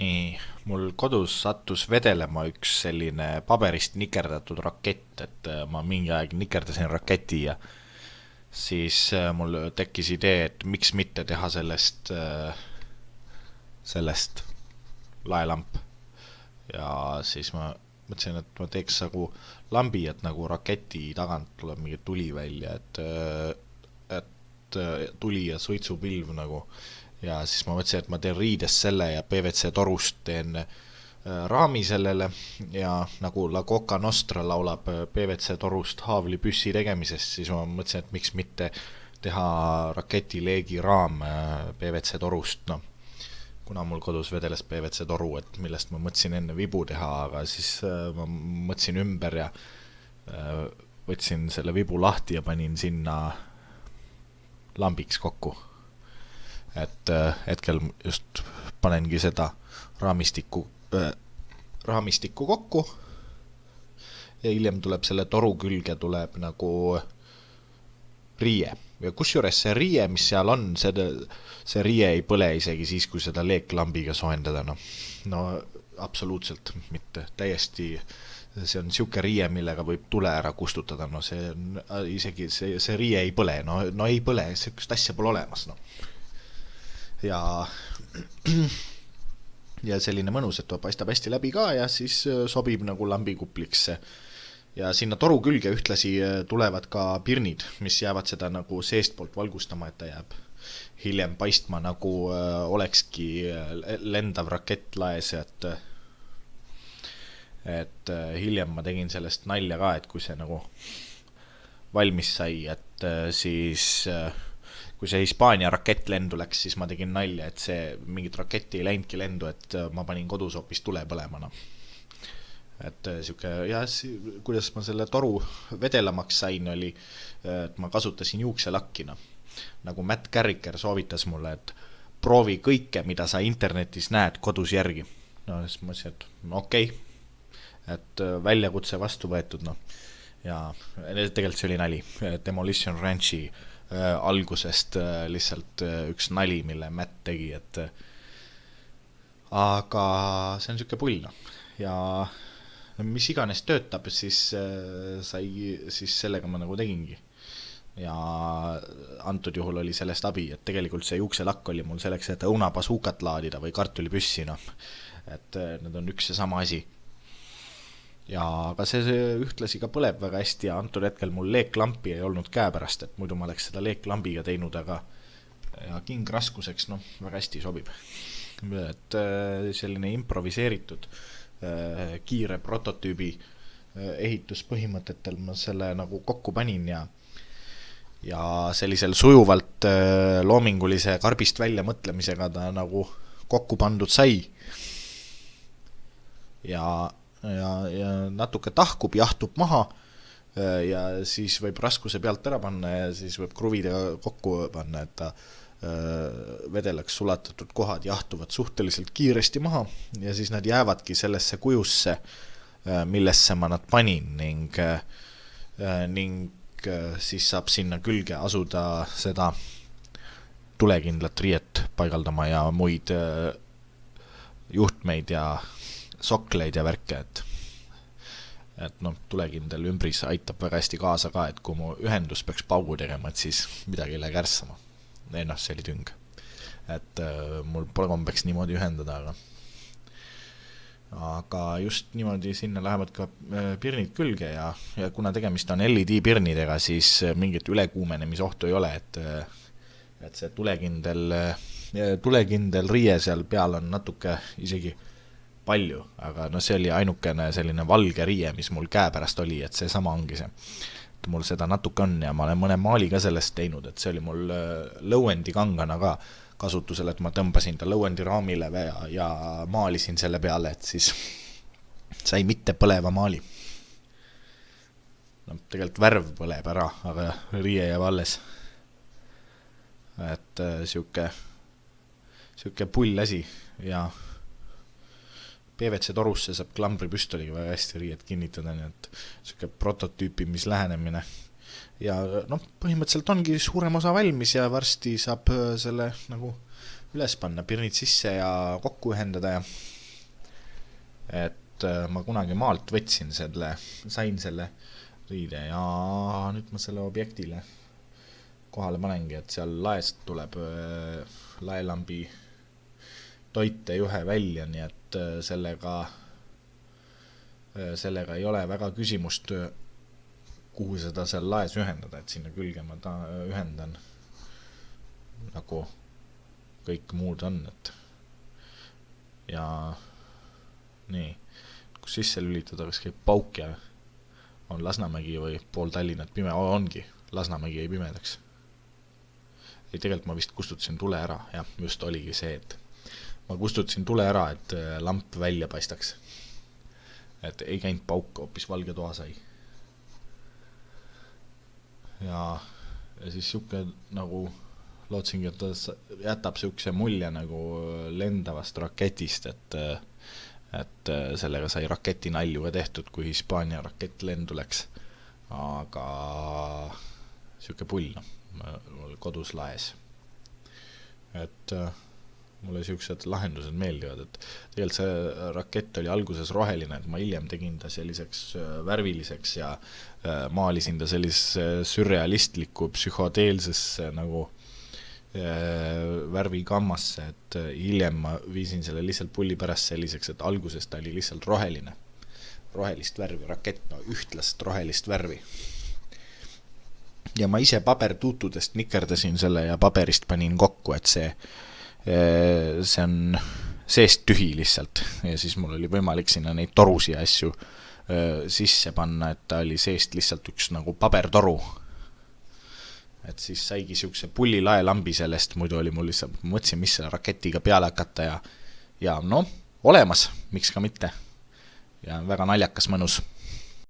Nii, mul kodus sattus vedelema üks selline paberist nikerdatud rakett, et ma mingi aeg nikerdasin raketi ja siis mul tekkis idee, et miks mitte teha sellest laelamp. Ja siis ma mõtlesin, et ma teeks nagu lambi, et nagu raketi tagant tuleb mingi tuli välja, et tuli ja suitsupilv nagu. Ja siis ma mõtlesin, et ma teen riidest selle ja PVC torust teen raami sellele ja nagu La Coca Nostra laulab PVC torust haavlipüssi tegemisest, siis ma mõtlesin, et miks mitte teha raketileegi raam PVC torust, noh. Kuna mul kodus vedeles PVC toru, et millest ma mõtlesin enne vibu teha, aga siis ma mõtlesin ümber ja võtsin selle vibu lahti ja panin sinna lambiks kokku. Et hetkel just panengi seda raamistikku kokku ja hiljem tuleb selle toru külge tuleb nagu riie. Ja kusjuures see riie, mis seal on, see riie ei põle isegi siis, kui seda leeklambiga soojendada, no absoluutselt mitte, täiesti, see on siuke riie, millega võib tule ära kustutada, no see on, isegi see riie ei põle, no ei põle, sellist asja pole olemas, no. Ja selline mõnus, et ta paistab hästi läbi ka ja siis sobib nagu lambikupliks. Ja sinna toru külge ühtlasi tulevad ka pirnid, mis jäävad seda nagu seestpoolt valgustama, et ta jääb hiljem paistma nagu olekski lendav rakett laes, et hiljem ma tegin sellest nalja ka, et kui see nagu valmis sai, et siis kui see Hispaania rakett lendu läks, siis ma tegin nalja, et see mingit raketti ei läinudki lendu, et ma panin kodus hoopis tule põlemana. Et siuke, ja kuidas ma selle toru vedelamaks sain, oli, et ma kasutasin juukselakkina. Nagu Matt Carricker soovitas mulle, et proovi kõike, mida sa internetis näed kodus järgi. No siis ma mõtlesin, et okei, et väljakutse vastu võetud, no. Ja tegelikult see oli nali, Demolition Ranchi algusest lihtsalt üks nali, mille Matt tegi, et aga see on siuke pull, no. Ja mis iganes töötab, siis sellega ma nagu tegingi. Ja antud juhul oli sellest abi, et tegelikult see juukselakk oli mul selleks, et õunapasuukat laadida või kartulipüssi, no. Et need on üks ja sama asi. Ja aga see ühtlasi ka põleb väga hästi ja antud hetkel mul leeklampi ei olnud käepärast, et muidu ma oleks seda leeklambiga teinud, aga ja kingraskuseks, noh, väga hästi sobib. Et selline improviseeritud kiire prototüübi ehituspõhimõtetel ma selle nagu kokku panin ja sellisel sujuvalt loomingulise karbist välja mõtlemisega ta nagu kokku pandud sai ja natuke tahkub, jahtub maha ja siis võib raskuse pealt ära panna ja siis võib kruvida kokku panna, et ta vedelaks sulatatud kohad jahtuvad suhteliselt kiiresti maha ja siis nad jäävadki sellesse kujusse, millesse ma nad panin ning siis saab sinna külge asuda seda tulekindlat riiet paigaldama ja muid juhtmeid ja sokleid ja värke, et noh, tulekindel ümbris aitab väga hästi kaasa ka, et kui mu ühendus peaks paugu tegema, et siis midagi ei lähe kärssama. Ei noh, see oli tüng. Et mul pole kombeks niimoodi ühendada, aga just niimoodi sinna lähevad ka pirnid külge ja kuna tegemist on LED pirnidega, siis mingit ülekuumenemisohtu ei ole, et see tulekindel riie seal peal on natuke isegi palju, aga no see oli ainukene selline valge riie, mis mul käepärast oli, et see sama ongi see. Et mul seda natuke on ja ma olen mõne maali ka sellest teinud, et see oli mul lõuendi kangana ka kasutusel, et ma tõmbasin ta lõuendi raamile ja maalisin selle peale, et siis sai mitte põleva maali. No, tegelikult värv põleb ära, aga riie jääb alles. Et siuke pull asi ja PVC torusse saab klambripüstoliga väga hästi riiet kinnitada, nii et siuke prototüüpimis lähenemine. Ja noh, põhimõtteliselt ongi suurem osa valmis ja varsti saab selle nagu üles panna, pirnid sisse ja kokku ühendada ja et ma kunagi maalt sain selle riide ja nüüd ma selle objektile kohale panengi, et seal laest tuleb laelambi toitejuhe välja, nii et sellega ei ole väga küsimust, kuhu seda seal laes ühendada, et sinna külge ma ühendan nagu kõik muud on, et ja nii, kus sisse lülitada, kas käib pauk ja on Lasnamägi või pool Tallinnat pime, ongi, Lasnamägi jäi pimedaks. Ei, tegelikult ma vist kustutasin tule ära, jah, just oligi see, et ma kustutasin tule ära, et lamp välja paistaks. Et ei käinud pauk, hoopis valge toa sai. Ja siis siuke nagu lootsingi, et ta jätab siukse mulje nagu lendavast raketist, et sellega sai raketinalju ka tehtud, kui Hispaania rakett lendu läks. Aga siuke pull, kodus laes. Et mulle siuksed lahendused meeldivad, et tegelikult see rakett oli alguses roheline, et ma hiljem tegin ta selliseks värviliseks ja maalisin ta sellisesse sürrealistlikku psühhodeelsesse nagu värvikammasse, et hiljem ma viisin selle lihtsalt pulli pärast selliseks, et alguses ta oli lihtsalt roheline, rohelist värvi, rakett, no ühtlast rohelist värvi. Ja ma ise pabertuutudest nikerdasin selle ja paberist panin kokku, et see on seest tühi lihtsalt ja siis mul oli võimalik sinna neid torusi ja asju sisse panna, et ta oli seest lihtsalt üks nagu pabertoru. Et siis saigi siukse pulli laelambi sellest, muidu oli mul lihtsalt, mõtlesin, mis selle raketiga peale hakata ja no, olemas, miks ka mitte. Ja väga naljakas, mõnus.